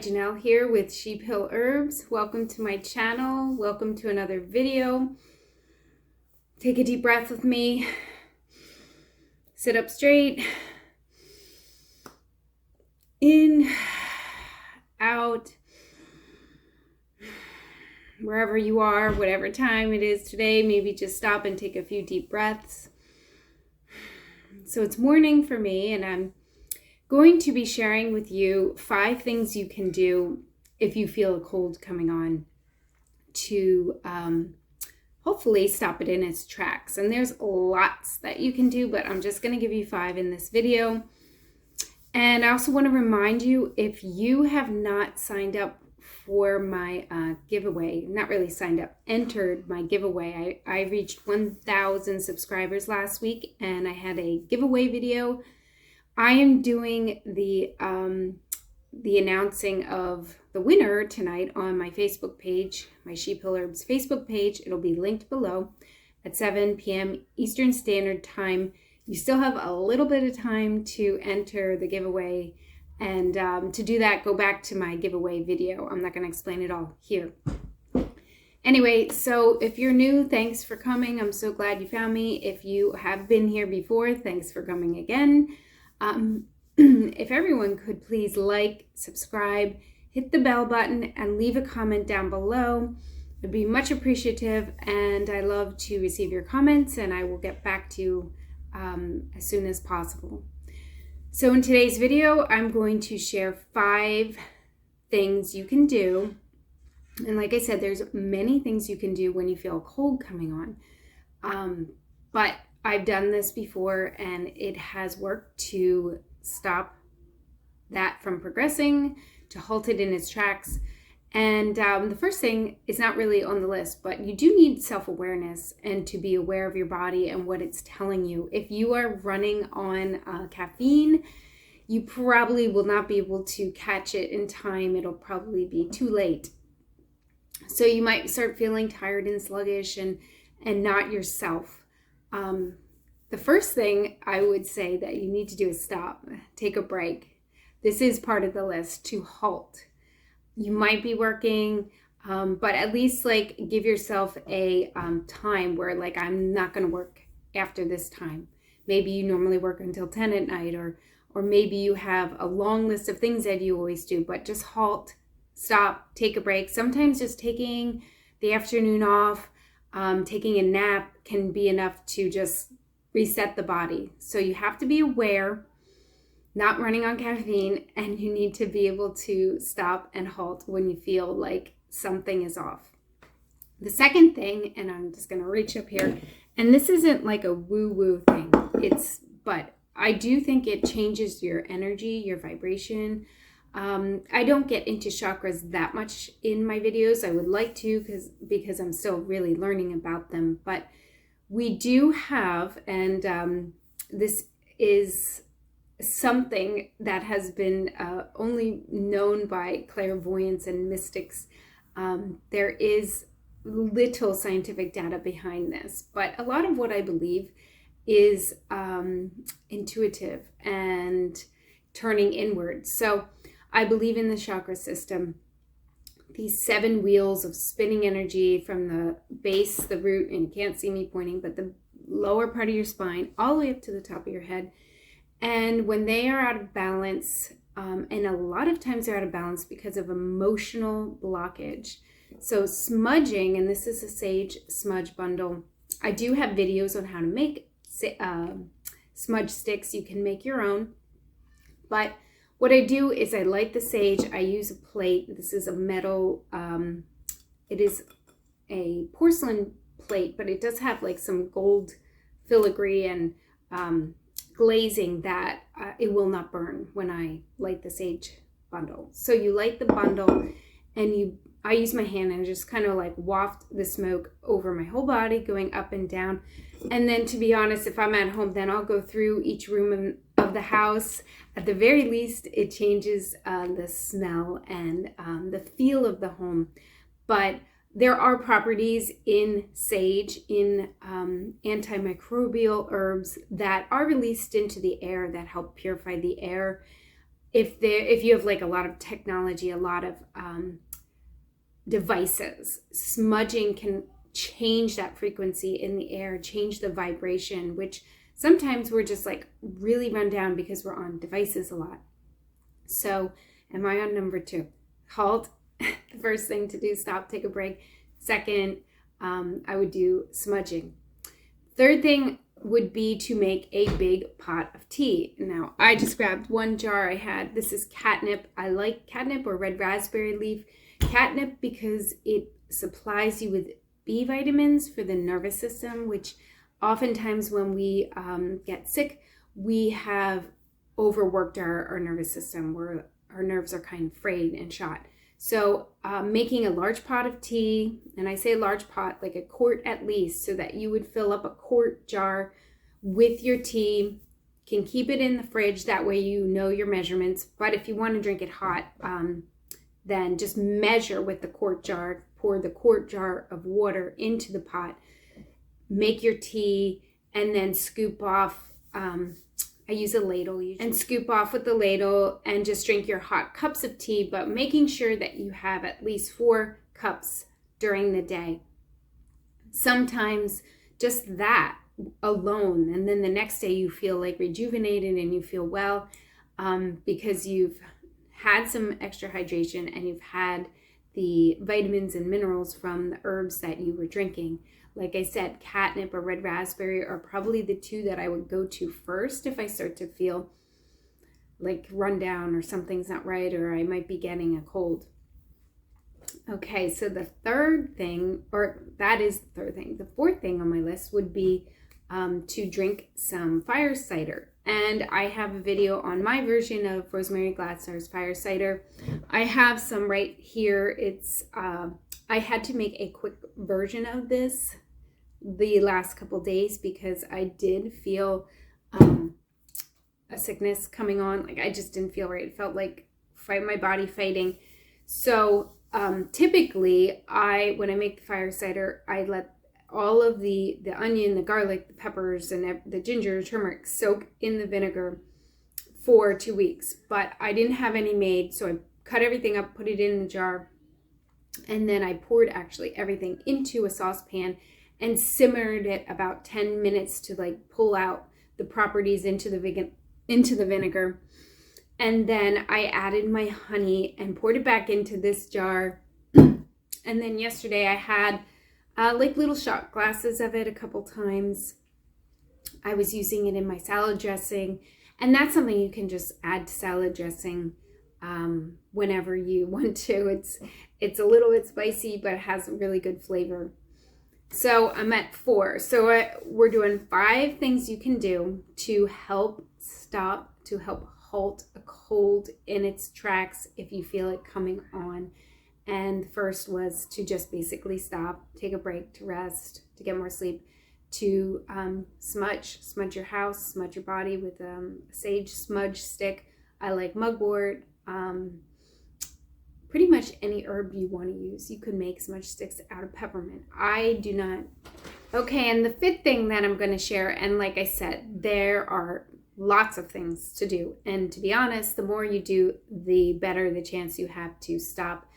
Janelle here with Sheep Hill Herbs. Welcome to my channel. Welcome to another video. Take a deep breath with me. Sit up straight. In, out. Wherever you are, whatever time it is today, maybe just stop and take a few deep breaths. So it's morning for me, and I'm going to be sharing with you 5 things you can do if you feel a cold coming on to hopefully stop it in its tracks. And there's lots that you can do, but I'm just going to give you 5 in this video. And I also want to remind you, if you have not signed up for my giveaway, not really signed up, entered my giveaway. I reached 1,000 subscribers last week, and I had a giveaway video. I am doing the announcing of the winner tonight on my Facebook page, my Sheep Hill Herbs Facebook page. It'll be linked below at 7 p.m. Eastern Standard Time. You still have a little bit of time to enter the giveaway, and to do that, go back to my giveaway video. I'm not going to explain it all here. Anyway, so if you're new, thanks for coming. I'm so glad you found me. If you have been here before, thanks for coming again. If everyone could please like, subscribe, hit the bell button, and leave a comment down below. It'd be much appreciative, and I love to receive your comments, and I will get back to you as soon as possible. So in today's video, I'm going to share 5 things you can do. And like I said, there's many things you can do when you feel a cold coming on. But I've done this before, and it has worked to stop that from progressing, to halt it in its tracks. And the first thing is not really on the list, but you do need self-awareness and to be aware of your body and what it's telling you. If you are running on caffeine, you probably will not be able to catch it in time. It'll probably be too late. So you might start feeling tired and sluggish and not yourself. The first thing I would say that you need to do is stop, take a break. This is part of the list, to halt. You might be working, but at least like give yourself a time where like, I'm not going to work after this time. Maybe you normally work until 10 at night, or maybe you have a long list of things that you always do, but just halt, stop, take a break. Sometimes just taking the afternoon off, taking a nap can be enough to just reset the body. So you have to be aware, not running on caffeine, and you need to be able to stop and halt when you feel like something is off. The second thing, and I'm just going to reach up here, and this isn't like a woo-woo thing, but I do think it changes your energy, your vibration. I don't get into chakras that much in my videos. I would like to, because I'm still really learning about them, but we do have, and this is something that has been only known by clairvoyants and mystics. There is little scientific data behind this, but a lot of what I believe is intuitive and turning inward. So I believe in the chakra system, these 7 wheels of spinning energy from the base, the root, and you can't see me pointing, but the lower part of your spine all the way up to the top of your head. And when they are out of balance, and a lot of times they're out of balance because of emotional blockage. So smudging, and this is a sage smudge bundle. I do have videos on how to make smudge sticks. You can make your own. But what I do is I light the sage. I use a plate. This is a metal, it is a porcelain plate, but it does have like some gold filigree and glazing that it will not burn when I light the sage bundle. So you light the bundle, and I use my hand and just kind of like waft the smoke over my whole body, going up and down. And then, to be honest, if I'm at home, then I'll go through each room of the house. At the very least, it changes the smell and the feel of the home. But there are properties in sage, in antimicrobial herbs that are released into the air that help purify the air if you have like a lot of technology, a lot of devices, smudging can change that frequency in the air, change the vibration, which sometimes we're just like really run down because we're on devices a lot. So am I on number 2? Halt. The first thing to do, stop, take a break. Second, I would do smudging. Third thing would be to make a big pot of tea. Now, I just grabbed one jar I had. This is catnip. I like catnip or red raspberry leaf. Catnip because it supplies you with B vitamins for the nervous system, which oftentimes when we get sick, we have overworked our nervous system, where our nerves are kind of frayed and shot. So making a large pot of tea, and I say a large pot, like a quart at least, so that you would fill up a quart jar with your tea, can keep it in the fridge, that way you know your measurements. But if you want to drink it hot, then just measure with the quart jar, pour the quart jar of water into the pot, make your tea, and then scoop off, I use a ladle usually, and scoop off with the ladle and just drink your hot cups of tea, but making sure that you have at least 4 cups during the day. Sometimes just that alone, and then the next day you feel like rejuvenated and you feel well, because you've had some extra hydration and you've had the vitamins and minerals from the herbs that you were drinking. Like I said, catnip or red raspberry are probably the 2 that I would go to first if I start to feel like run down or something's not right, or I might be getting a cold. Okay, so the third thing, or that is the third thing. The fourth thing on my list would be to drink some fire cider. And I have a video on my version of Rosemary Gladstar's fire cider. I have some right here. It's I had to make a quick version of this the last couple days because I did feel a sickness coming on. Like I just didn't feel right. It felt like my body fighting. So typically when I make the fire cider, I let all of the onion, the garlic, the peppers, and the ginger, turmeric soak in the vinegar for 2 weeks. But I didn't have any made, so I cut everything up, put it in the jar, and then I poured actually everything into a saucepan and simmered it about 10 minutes to like pull out the properties into the vinegar. And then I added my honey and poured it back into this jar. And then yesterday I had like little shot glasses of it a couple times. I was using it in my salad dressing, and that's something you can just add to salad dressing whenever you want to. It's a little bit spicy, but it has a really good flavor. So I'm at 4. So we're doing 5 things you can do to help halt a cold in its tracks if you feel it coming on. And the first was to just basically stop, take a break, to rest, to get more sleep, to smudge your house, smudge your body with a sage smudge stick. I like mugwort, pretty much any herb you want to use. You could make smudge sticks out of peppermint. I do not. Okay, and the 5th thing that I'm going to share, and like I said, there are lots of things to do. And to be honest, the more you do, the better the chance you have to stop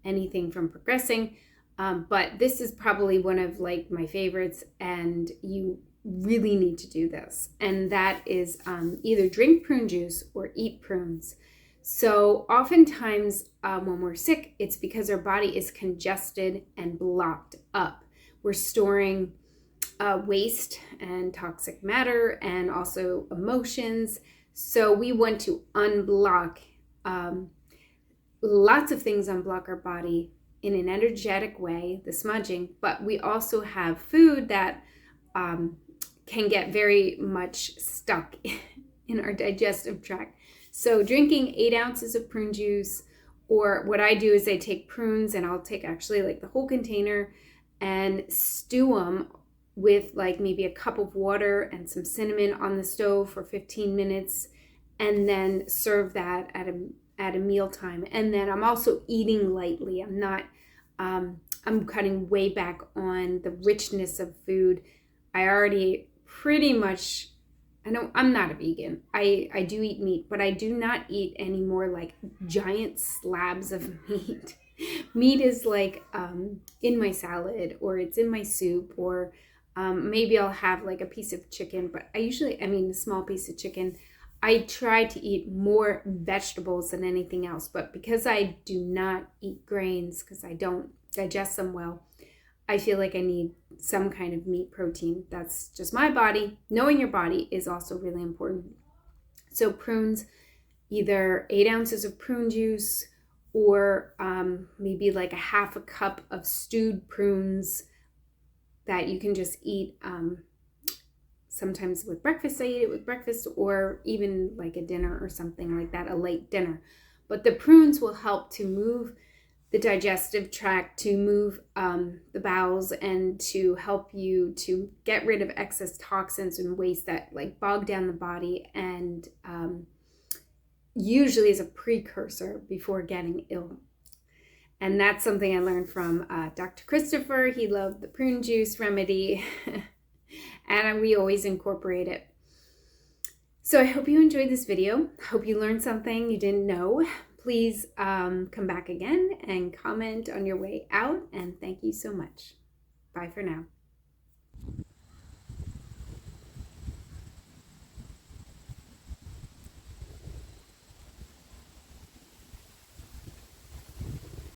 anything from progressing. But this is probably one of like my favorites, and you really need to do this. And that is either drink prune juice or eat prunes. So oftentimes when we're sick, it's because our body is congested and blocked up. We're storing waste and toxic matter and also emotions. So we want to unblock. Lots of things unblock our body in an energetic way, the smudging, but we also have food that can get very much stuck in our digestive tract. So drinking 8 ounces of prune juice, or what I do is I take prunes and I'll take actually like the whole container and stew them with like maybe a cup of water and some cinnamon on the stove for 15 minutes, and then serve that at a mealtime. And then I'm also eating lightly. I'm cutting way back on the richness of food. I already pretty much I know I'm not a vegan. I do eat meat, but I do not eat any more like giant slabs of meat. Meat is like in my salad, or it's in my soup, or maybe I'll have like a piece of chicken, but I mean a small piece of chicken. I try to eat more vegetables than anything else, but because I do not eat grains, because I don't digest them well, I feel like I need some kind of meat protein. That's just my body. Knowing your body is also really important. So prunes, either 8 ounces of prune juice, or maybe like a half a cup of stewed prunes that you can just eat sometimes with breakfast. I eat it with breakfast, or even like a dinner or something like that, a late dinner. But the prunes will help to move the digestive tract, to move the bowels, and to help you to get rid of excess toxins and waste that like bog down the body, and usually is a precursor before getting ill. And that's something I learned from Dr. Christopher. He loved the prune juice remedy, and we always incorporate it. So I hope you enjoyed this video. Hope you learned something you didn't know. Please come back again and comment on your way out. And thank you so much. Bye for now.